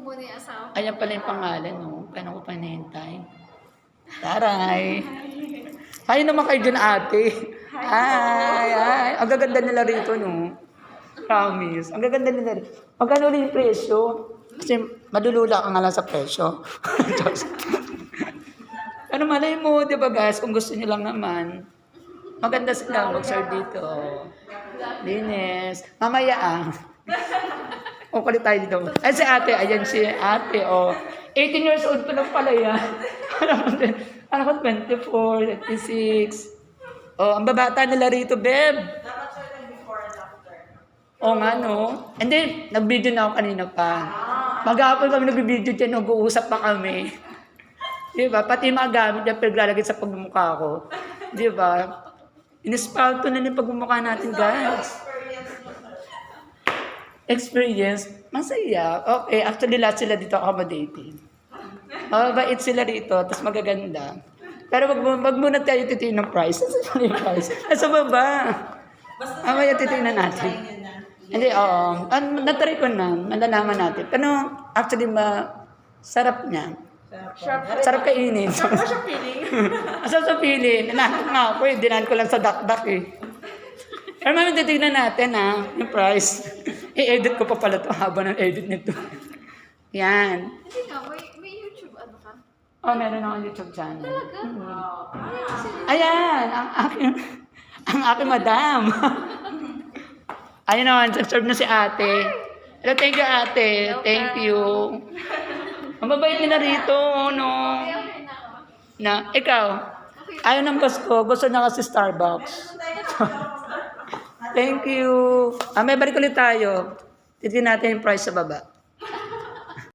muna yung asawa. Ayan pala yung pangalan, no? Paano ko pa hinihintay? Taray! Hi naman kayo dyan, ate. Hi! Ang gaganda nila rito, no? Promise. Ang gaganda nila rito. Magkano rin yung presyo? Kasi madulula ka nga lang sa presyo. Ano malay mo, di ba guys? Kung gusto nyo lang naman. Maganda sila mag-serve dito. Linis. Mamaya O, kulit tayo dito. Ay, si ate. Ayan si ate. 18 years old pa lang pala yan. Ano ko, 24, 26. Ang babata nila rito, babe. Dapat siya yung before and after. Nga, no? And then, nag-video na ako kanina pa. Maghapon kami nag-video dyan, nag-uusap pa kami. Di ba? Pati yung mga gamit niya, paglalagay sa pagmumukha ko. Di ba? Inispalto na yung pagmumukha natin, guys. Experience, masaya. Okay, actually lahat sila dito accommodating. Mababait sila rito, tapos magaganda. Pero wag muna tayo titingin ng price. Nasa yung price? Nasa baba. Mamaya titingnan natin. Hindi, natry ko na, malalaman natin. Pero actually, sarap niya. Sarap kainin. Sarap siya feeling. Sarap sa feeling. Nahanap nga ako dinan ko lang sa dakdak Pero mamaya titingnan natin yung price. I-edit ko pa pala ito habang edit nito. Yan. Hindi nga, may YouTube ano ka? Meron akong YouTube channel. Talaga? Wow. Ayan, ang aking madam. Ayun naman, serve na si ate. Hello, thank you ate. Thank you. Ang babait nila rito, no? Okay na ako. Ikaw, ayaw ng boss ko. Gusto na kasi Starbucks. Thank you. May balik ulit tayo. Titignan natin yung price sa baba.